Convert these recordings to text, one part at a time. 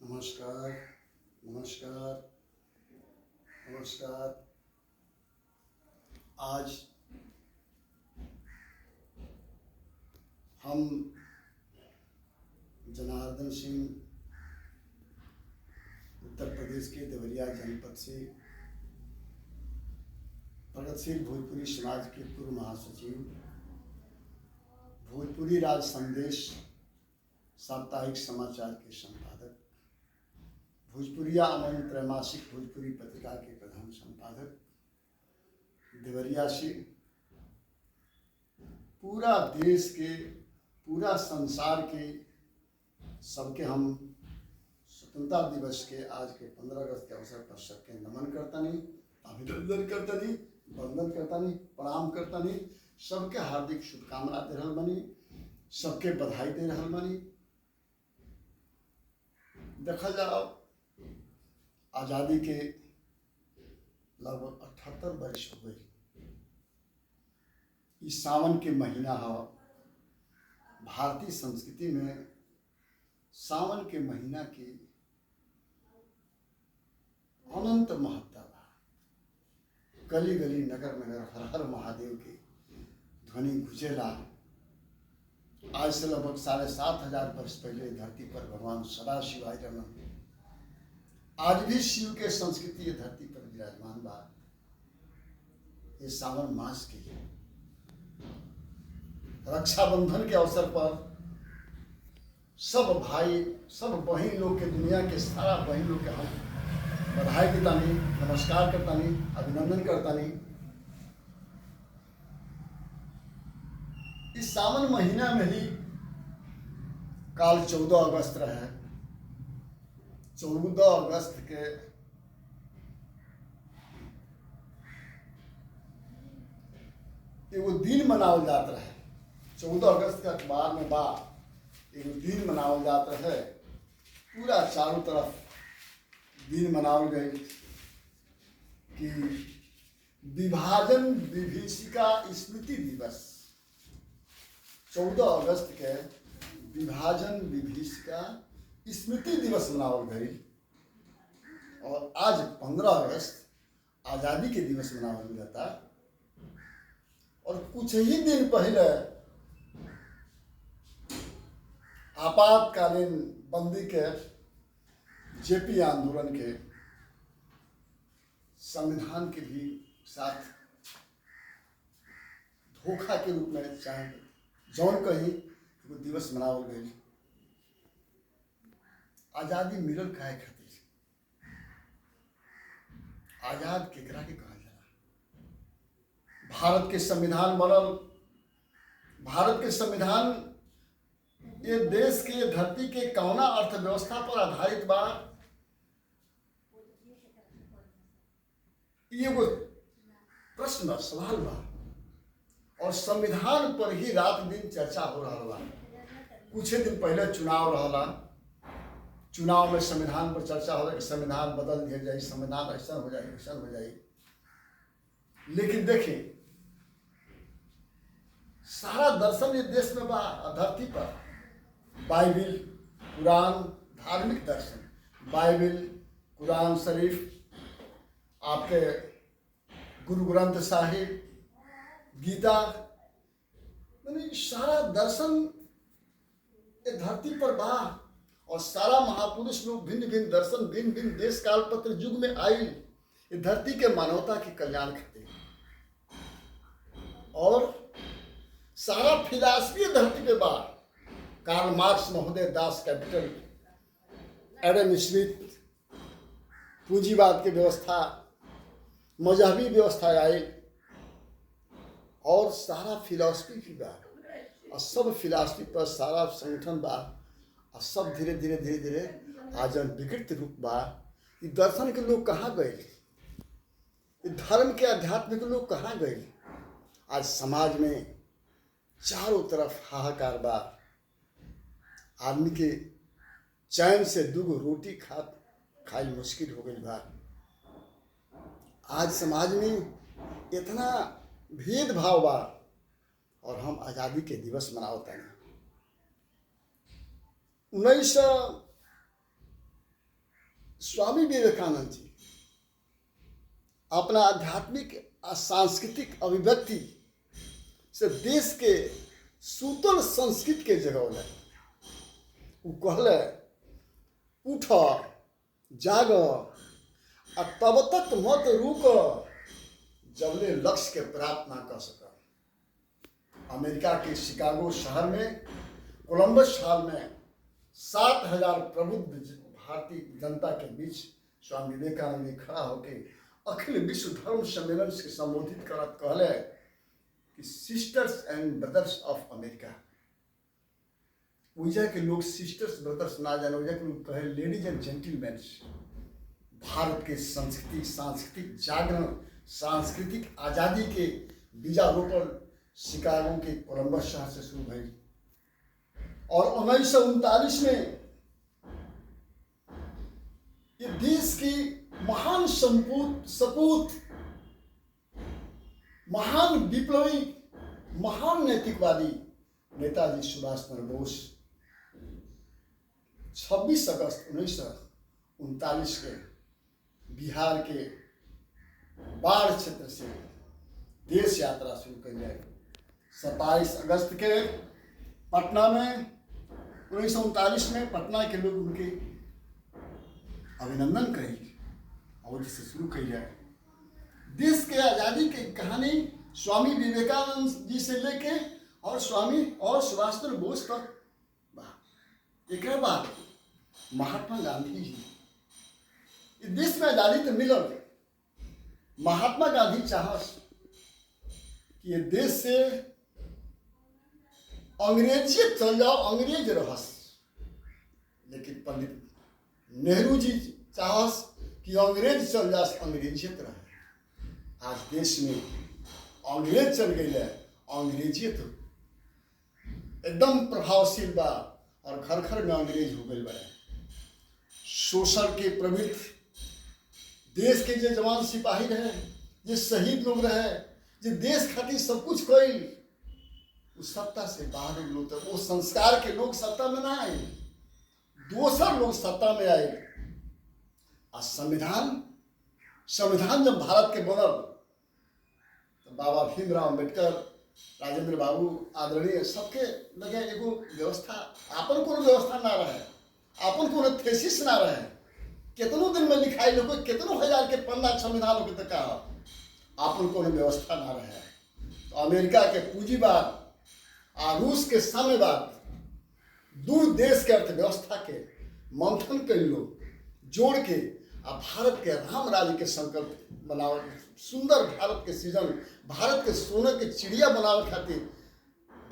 नमस्कार। नमस्कार। नमस्कार। आज हम जनार्दन सिंह उत्तर प्रदेश के देवरिया जनपद से प्रगतिशील भोजपुरी समाज के पूर्व महासचिव, भोजपुरी राज संदेश साप्ताहिक समाचार के संपादक, भोजपुरिया अमन त्रैमासिक भोजपुरी पत्रिका के प्रधान संपादक, देवरिया से पूरा देश के, पूरा संसार के सबके हम स्वतंत्रता दिवस के आज के 15 अगस्त के अवसर पर सबके नमन करतानी, अभिनंदन करतानी, वंदन करतानी, प्रणाम करतानी, सबके हार्दिक शुभकामना दे रहल बानी, सबके बधाई दे रहल बानी। देखल जाओ, आज़ादी के लगभग 78 वर्ष हो गई। इस सावन के महीना है। भारतीय संस्कृति में सावन के महीना की अनंत महत्ता बा। गली गली नगर नगर हर हर महादेव की ध्वनि गुजेला। आज से लगभग 7,500 वर्ष पहले धरती पर भगवान सदाशिव आए रहन। आज भी शिव के संस्कृति ये धरती पर विराजमान बा। ये सावन मास की रक्षाबंधन के अवसर पर सब भाई, सब बहन लोग के, दुनिया के सारा बहन लोग के हम बधाई देतानी, नमस्कार करतानी, अभिनंदन करतानी। इस सावन महीना में ही काल 14 अगस्त रहे। 14 अगस्त के एगो दिन मनावल जात रहे। 14 अगस्त के अखबार में बा एगो दिन मनावल जात रहे। पूरा चारों तरफ दिन मनावल गई कि विभाजन विभीषिका स्मृति दिवस। 14 अगस्त के विभाजन विभीषिका स्मृति दिवस मनावल गई। और आज 15 अगस्त आज़ादी के दिवस मनावल जाता। और कुछ ही दिन पहले आपातकालीन बंदी के जेपी आंदोलन के संविधान के भी साथ धोखा के रूप में चाहे जौन कहीं वो दिवस मनावल गई। आज़ादी मिलल काहे खातिर? आज़ाद केकरा के कहल जाला? भारत के संविधान बनल। भारत के संविधान ये देश के धरती के कौना अर्थव्यवस्था पर आधारित बा, ये वो प्रश्न बा, सवाल बा। और संविधान पर ही रात दिन चर्चा हो रहा बा। कुछ दिन पहले चुनाव रहला। चुनाव में संविधान पर चर्चा हो रहा कि संविधान बदल दिया जाए, संविधान ऐसा हो जाए, ऐसा हो जाए। लेकिन देखिए, सारा दर्शन इस देश में बा, धरती पर। बाइबिल, कुरान, धार्मिक दर्शन, बाइबिल, कुरान शरीफ, आपके गुरु ग्रंथ साहिब, गीता, यानी सारा दर्शन ये धरती पर बा। और सारा महापुरुष लोग भिन्न भिन्न दर्शन, भिन्न भिन्न देश काल पत्र युग में आई ये धरती के मानवता के कल्याण खातिर। और सारा फिलासफी धरती पे बा। कार्ल मार्क्स महोदय दास कैपिटल, एडम स्मिथ पूंजीवाद की व्यवस्था, मजहबी व्यवस्था आई। और सारा फिलॉसफी की बा। और सब फिलॉसफी पर सारा संगठन बा। और सब धीरे धीरे धीरे धीरे आज विकृत रूप बा। ये दर्शन के लोग कहाँ गए? ये धर्म के अध्यात्म के लोग कहाँ गए? आज समाज में चारों तरफ हाहाकार बा। आदमी के चैन से 2 रोटी खाई मुश्किल हो गई बा। आज समाज में इतना भेदभाव बा। और हम आज़ादी के दिवस मनावत हैं। स्वामी विवेकानंद जी अपना आध्यात्मिक और सांस्कृतिक अभिव्यक्ति से देश के सूतल संस्कृति के जगह वो कहले उठ जाग आ तब तक मत रुक जबले लक्ष्य के प्राप्त ना कर सका। अमेरिका के शिकागो शहर में कोलंबस शहर में 7,000 प्रबुद्ध भारतीय जनता के बीच स्वामी विवेकानंद ने खड़ा होकर अखिल विश्व धर्म सम्मेलन से संबोधित करत कहले कि sisters and brothers of America. उजा के लोग सिस्टर्स ब्रदर्स ना जाने, उजा के लोग कहे लेडीज एंड जेंटलमैन। भारत के संस्कृति सांस्कृतिक जागरण सांस्कृतिक आज़ादी के बीजारोपण शिकागो के कोलंबस शहर से शुरू हुई और 1939 में ये देश की महान सपूत महान विप्लवी महान नैतिकवादी नेताजी सुभाष चंद्र बोस 26 अगस्त 1939 के बिहार के बाढ़ क्षेत्र से देश यात्रा शुरू कर जाए। 27 अगस्त के पटना में 1939 में पटना के लोग उनके अभिनंदन करें और जिससे शुरू की जाए। देश के आज़ादी की कहानी स्वामी विवेकानंद जी से लेके और स्वामी और सुभाष चंद्र बोस तक। एक बात महात्मा गांधी जी इस देश में आज़ादी तो मिलल, महात्मा गांधी चाहस कि ये देश से अंग्रेजियत चल जाओ, अंग्रेज रहस, लेकिन पंडित नेहरू जी चाहस कि अंग्रेज चल जा, अंग्रेजियत रहे। आज देश में अंग्रेज चल गई है, अंग्रेजियत एकदम प्रभावशील बा और घर घर में अंग्रेज हो गए बड़े। शोषण के प्रवृत्ति देश के जो जवान सिपाही रहे, जो शहीद लोग रहे, जो देश खातिर सब कुछ कई, उस सत्ता से बाहर लोग तो वो संस्कार के लोग सत्ता में ना आए, दूसर लोग सत्ता में आए। और संविधान जब भारत के बनल तो बाबा भीमराव अम्बेडकर, राजेंद्र बाबू आदरणीय सबके लगे एगो व्यवस्था, आपन कोनो व्यवस्था ना रहे, आपन कोनो थेसिस ना रहे। कितनों दिन में लिखाई लोग, कितनों हजार के पन्ना संविधान होके तक आपन कोनो व्यवस्था ना रहे। तो अमेरिका के पूंजीवाद और रूस के साम्यवाद दू देश के अर्थव्यवस्था के मंथन कर लोग जोड़ के आ भारत के राम राज्य के संकल्प बनाव, सुंदर भारत के सृजन, भारत के सोने के चिड़िया बनावे खातिर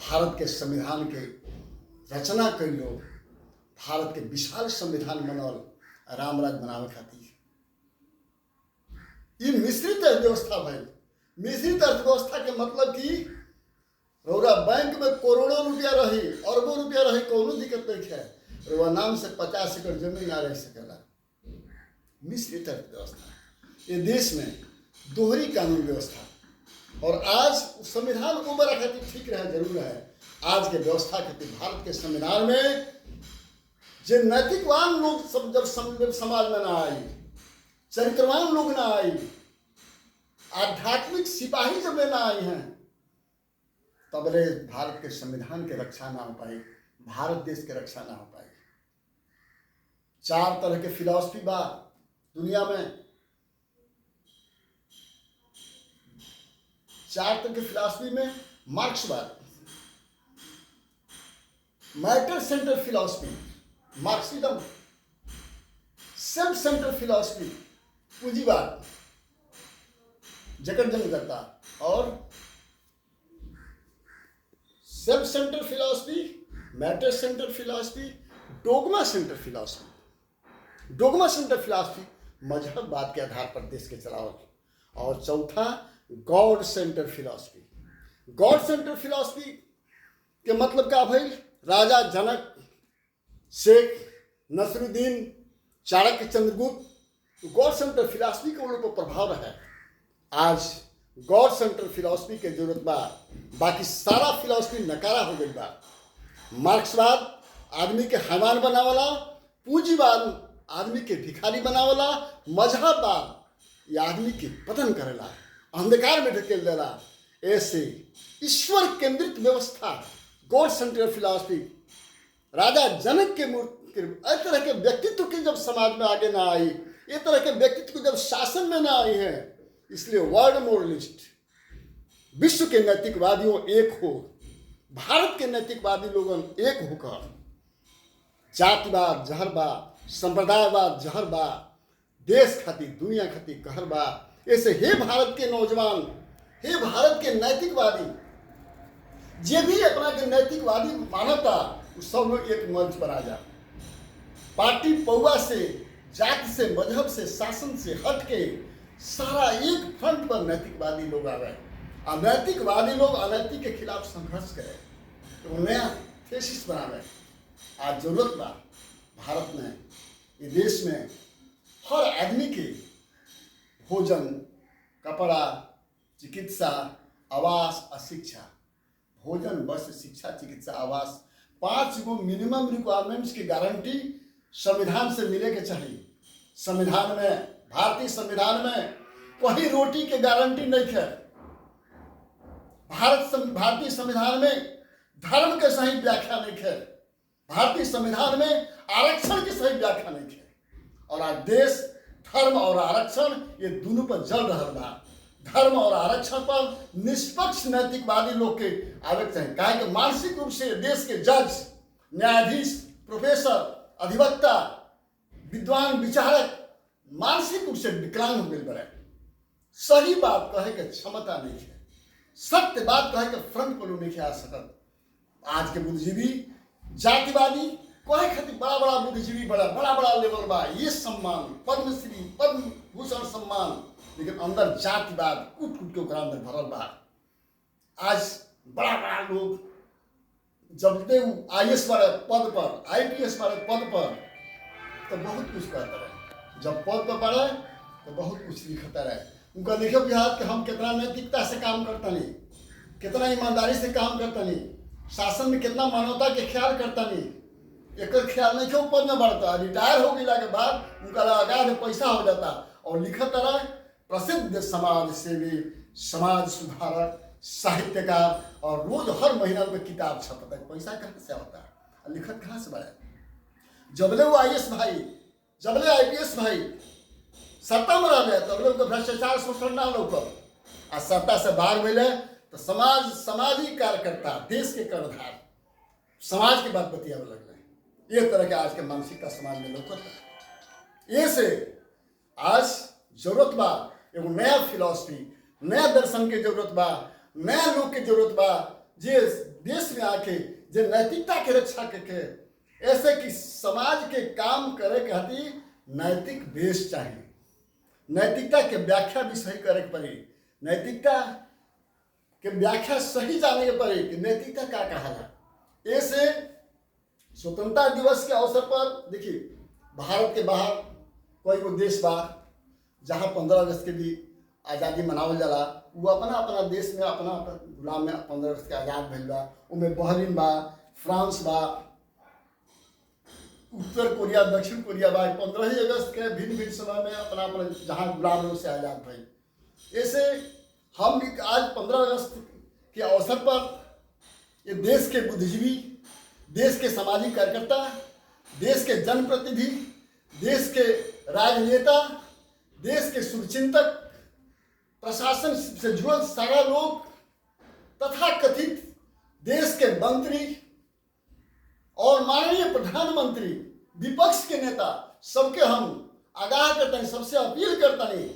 भारत के संविधान के रचना कर लोग, भारत के विशाल संविधान बनल राम राज्य बनावे खातिर। ये मिश्रित अर्थव्यवस्था भाई, मिश्रित अर्थव्यवस्था के मतलब कि रौरा बैंक में करोड़ों रुपया रही, अरबों रुपया रही, कोनो दिक्कत नहीं है, रौरा नाम से 50 एकड़ जमीन ना रह सकेला। मिश्रित अर्थव्यवस्था। ये देश में दोहरी कानून व्यवस्था और आज संविधान को बड़ा खातिर ठीक रहे जरूर है। आज के व्यवस्था खातिर भारत के संविधान में जो नैतिकवान लोग सब जब समाज में ना आई, चरित्रवान लोग ना आई, आध्यात्मिक सिपाही जब ना आई हैं, तब रे भारत के संविधान के रक्षा ना हो पाई, भारत देश के रक्षा ना हो पाई। 4 तरह के फिलॉसफी बा दुनिया में, 4 तरह के फिलॉसफी में मार्क्सवाद, matter centre philosophy Marxism, self centre philosophy पूंजीवाद जगत जंग करता, और self centre philosophy, matter centre philosophy, dogma centre philosophy. Dogma centre philosophy मजहबवाद के आधार पर देश के चलावल। और चौथा God centre philosophy. God centre philosophy के मतलब का भाई, राजा Janak, Sheikh Nasruddin, Chanakya, Chandragupta, God centre philosophy के उन पर प्रभाव है। आज गॉड सेंटर फिलॉसफी के जरूरत बा, बाकी सारा फिलॉसफी नकारा हो गई बा। मार्क्सवाद आदमी के हैवान बनावला, पूंजीवाद आदमी के भिखारी बनावला, मजहबवाद ये आदमी के पतन करेला, अंधकार में ढकेल देला। ऐसे ईश्वर केंद्रित व्यवस्था, गॉड सेंट्रल फिलॉसफी, राजा जनक के इस तरह के व्यक्तित्व की जब समाज में आगे ना आई, ये तरह के व्यक्तित्व जब शासन में ना आई है, इसलिए वर्ल्ड मोरलिस्ट, विश्व के नैतिकवादियों एक हो, भारत के नैतिकवादी लोगों एक होकर जातिवाद जहर बा, संप्रदायवाद जहर बा, देश खातिर दुनिया खातिर कहर बा। ऐसे हे भारत के नौजवान, हे भारत के नैतिकवादी, जे भी अपना के नैतिकवादी मानता, सब लोग एक मंच पर आ जा। पार्टी पौवा से, जाति से, मजहब से, शासन से हट के सारा एक फ्रंट पर नैतिकवादी लोग आ गए। अनैतिकवादी लोग अनैतिक के खिलाफ संघर्ष करें, तो नया थेसिस बनावे। आज जरूरत बा भारत में, ये देश में हर आदमी के भोजन, कपड़ा, चिकित्सा, आवास और शिक्षा, भोजन, वस्त्र, शिक्षा, चिकित्सा, आवास, 5 गो मिनिमम रिक्वायरमेंट्स की गारंटी संविधान से मिले के चाहिए। संविधान में, भारतीय संविधान में कोई रोटी के गारंटी नहीं है। भारतीय संविधान में धर्म के सही व्याख्या नहीं है। भारतीय संविधान में आरक्षण की सही व्याख्या नहीं है। और आज देश धर्म और आरक्षण ये दोनों पर जल रहा बा। धर्म और आरक्षण पर निष्पक्ष नैतिकवादी लोग के आवे चाहिए। कहा कि मानसिक रूप से देश के जज, न्यायाधीश, प्रोफेसर, अधिवक्ता, विद्वान, विचारक मानसिक रूप से विकलांग हो गए बड़े। सही बात कहे के क्षमता नहीं है, सत्य बात कहे के फ्रंट पर नहीं आ सकत। आज के बुद्धिजीवी, जातिवादी कोई खातिर बड़ा बड़ा बुद्धिजीवी, बड़ा लेवल बा, ये सम्मान, पद्मश्री, पद्म भूषण सम्मान, लेकिन अंदर जातिवाद कूट कूट के ओकरा अंदर भरल बा। आज बड़ा लोग जब IAS वाले पद पर, IPS वाले पद पर, तो बहुत कुछ कहता रहे। जब पद पर पड़े तो बहुत कुछ लिखता रहे। उनका देखो बिहार कि हम कितना नैतिकता से काम करता नहीं, कितना ईमानदारी से काम करता नहीं, शासन में कितना मानवता के ख्याल करता नहीं। एक ख्याल नहीं क्यों पद में बढ़ता, रिटायर हो गया के बाद उनका लगातार पैसा हो जाता और लिखता रहे प्रसिद्ध समाज सेवी, समाज सुधारक, साहित्यकार, और रोज हर महीना में किताब छपता है। पैसा कहाँ से होता है, लिखत कहाँ से बढ़े। जबले वो IAS भाई, जबले IPS भाई सत्ता में रह तब लोग भ्रष्टाचार शोषण ना लोग, आ सत्ता से बाहर मिले तो समाजी कार्यकर्ता, देश के कर्णधार, समाज के बात बतियावे लगले। ये तरह के आज के मानसिकता समाज में लोग करता है। ये से आज जरूरत बा एगो नया फिलॉसफी, नया दर्शन के जरूरत बा, नया लोग के जरूरत बा, जे देश में आके जे नैतिकता के रक्षा के ऐसे कि समाज के काम करे खातिर नैतिक बेस चाहिए। नैतिकता के व्याख्या भी सही करे के पड़ी, नैतिकता के व्याख्या सही जाने के पड़ी कि नैतिकता क्या कहा। ऐसे स्वतंत्रता दिवस के अवसर पर देखिए, भारत के बाहर कोई वो देश बा जहाँ 15 अगस्त के भी आज़ादी मनावल जाला, वो अपना देश में अपना गुलाम में 15 अगस्त के आज़ाद भइल बा। उनमें बहरीन बा, फ्रांस बा, उत्तर कोरिया, दक्षिण कोरिया बा। 15 अगस्त के भिन्न समय में अपना जहाँ गुलाम लोग से आज़ाद भइल। ऐसे हम आज 15 अगस्त के अवसर पर ये देश के बुद्धिजीवी, देश के सामाजिक कार्यकर्ता, देश के जनप्रतिनिधि, देश के राजनेता, देश के शुभचिंतक, प्रशासन से जुड़ल सारा लोग तथा कथित देश के मंत्री और माननीय प्रधानमंत्री, विपक्ष के नेता, सबके हम आगाह करते हैं, सबसे अपील करते हैं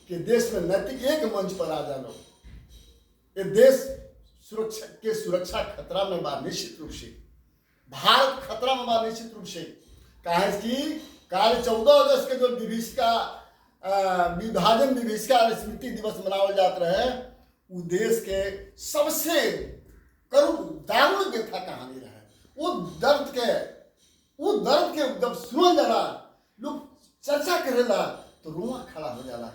कि देश में नैतिक एक मंच पर आ जाओ। ये देश सुरक्षा खतरा में बा, निश्चित रूप से भारत खतरा में बा, निश्चित रूप से। कहा कि कल 14 अगस्त के जो विभाजन विभीषिका स्मृति दिवस मनावल जात रहे, वो देश के सबसे करुण दारुण व्यथा कहानी रहे। वो दर्द के जब सुनल जाला, लोग चर्चा करेला तो रुआ खड़ा हो जाला।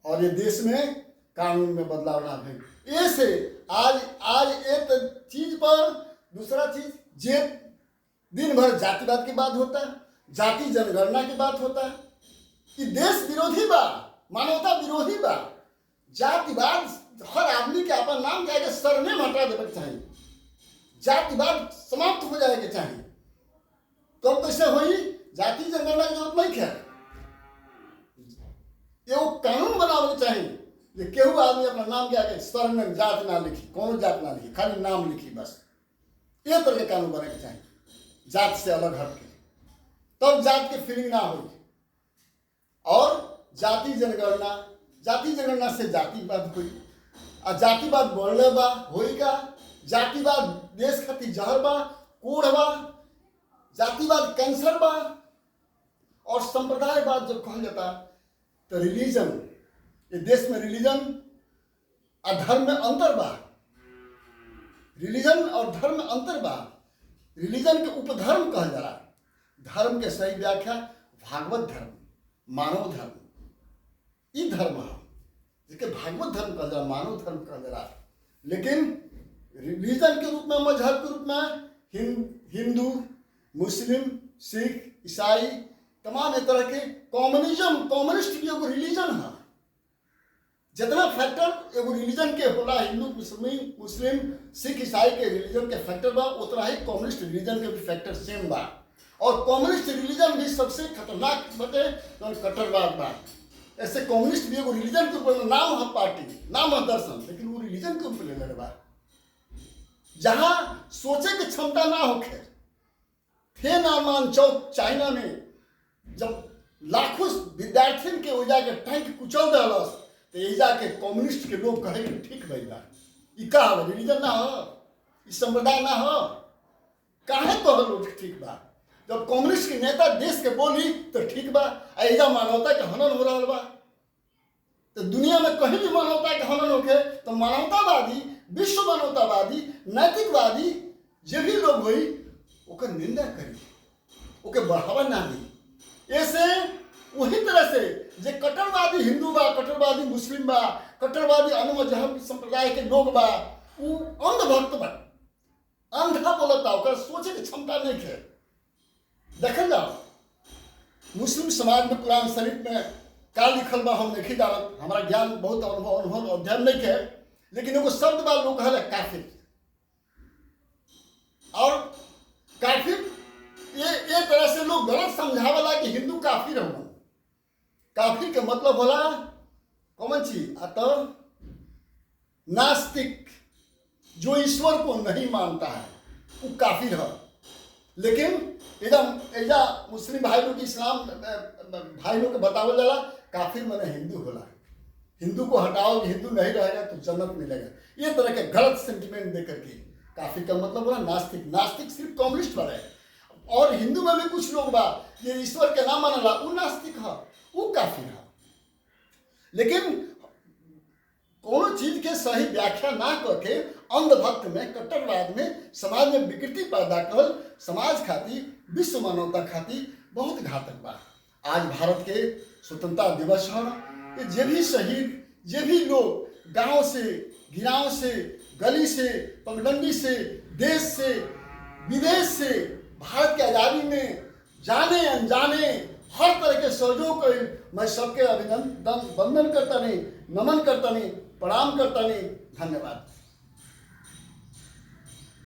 और ये देश में कानून में बदलाव ना भइल। ऐसे आज एक चीज पर दूसरा चीज, जे दिन भर जातिवाद की बात होता, जाति जनगणना की बात होता है कि देश विरोधी बा, मानवता विरोधी बा। जातिवाद हर आदमी के अपन नाम के आगे सरनेम हटा देवे के चाहिए, जातिवाद समाप्त हो जाए के चाहिए। तो अब कैसे हुई? जाति जनगणना की जरूरत नहीं है, एगो कानून बनावे के चाहिए कि केहू आदमी अपना नाम के आगे सरनेम जात ना लिखी, कोनो जात ना लिखी, खाली नाम लिखी बस। ये तरह के कानून बने के चाहिए, जात से अलग हट के, तब जात के फीलिंग ना हो। और जाति जनगणना से जातिवाद हुई, और जातिवाद बढ़ले बा होइगा। जातिवाद देश खातिर जहर बा, कोढ़ बा। जातिवाद कैंसर बा। और संप्रदायवाद जब कहल जाता तो रिलीजन, ये देश में रिलीजन और धर्म में अंतर बा। रिलीजन और धर्म में अंतर बा। रिलीजन के उपधर्म कहल जाला। धर्म के सही व्याख्या भागवत धर्म, मानव धर्म, ई धर्म है जिसके भागवत धर्म कहल जाला, मानव धर्म कहल जाला। लेकिन रिलीजन के रूप में, मजहब के रूप में हिंदू, मुस्लिम, सिख, ईसाई, तमाम तरह के कम्युनिस्ट भी एगो रिलीजन है। जितना फैक्टर एगो रिलीजन के होला, हिंदू, मुस्लिम, सिख, ईसाई के रिलीजन के फैक्टर बा, उतना ही कम्युनिस्ट रिलीजन के भी फैक्टर सेम बा। और कम्युनिस्ट रिलीजन भी सबसे खतरनाक बटे कट्टरवाद बा। ऐसे कम्युनिस्ट भी एगो रिलीजन के ऊपर, नाम है पार्टी, नाम है दर्शन, लेकिन वो रिलीजन के ऊपर ले बा। जहां सोचे की क्षमता ना होखे। थिएनानमेन चौक चाइना में जब लाखों विद्यार्थियों के ओजा के टैंक कुचल दलस, तो एजा के कम्युनिस्ट के लोग कहे कि ठीक भाई बा, ई का हो, रिलीजन ना हो, ई संप्रदाय ना हो, काहे कह लोग ठीक बा। जब कम्युनिस्ट के नेता देश के बोली तो ठीक बा, एजा मानवता के हनन हो रहा बा। तो दुनिया में कहीं भी मानवता के हनन होके तो मानवतावादी, विश्व मानवतावादी, नैतिकवादी जे भी लोग हुई ओकर निंदा करी, ओके बढ़ावा ना दी। ऐसे वही तरह से जे कट्टरवादी हिंदू बा, कट्टरवादी मुस्लिम बा, कट्टरवादी अन्य मजहब संप्रदाय के लोग बा, वो अंधभक्त बा, अंधा बोलता, ओकर सोचे की क्षमता नहीं है। देखल जाओ मुस्लिम समाज में कुरान शरीफ में का लिखल बा हम नहीं जानत, हमारा ज्ञान बहुत अनुभव अध्ययन नहीं है, लेकिन एगो शब्द बा लोग कहला काफिर। और काफिर ये तरह से लोग गलत समझावला कि हिंदू काफिर हो। काफिर के मतलब होला कौन चीज? नास्तिक, जो ईश्वर को नहीं मानता है वो काफिर है। लेकिन एजा मुस्लिम भाई लोग, इस्लाम भाई लोग के बतावल जाला काफिर माने हिंदू होला। हिंदू को हटाओ, हिंदू नहीं रहेगा तो जन्नत मिलेगा। ये तरह के गलत सेंटिमेंट दे करके काफिर का मतलब होला नास्तिक। नास्तिक सिर्फ कम्युनिस्ट वाला है। और हिंदू में भी कुछ लोग बा ये ईश्वर के नाम मानला, वो नास्तिक है, वो काफिर है। लेकिन कोनो चीज के सही व्याख्या ना करके अंधभक्त में, कट्टरवाद में समाज में विकृति पैदा कर, समाज खातिर, विश्व मानवता खातिर बहुत घातक बा। आज भारत के स्वतंत्रता दिवस है। कि जे भी शहीद, जे भी लोग गांव से, गिराव से, गली से, पगडंडी से, देश से, विदेश से भारत के आज़ादी में जाने अनजाने हर तरह के सहयोग कर, मैं सबके अभिनंदन, वंदन करता नहीं, नमन करता नहीं, प्रणाम करता नहीं। धन्यवाद।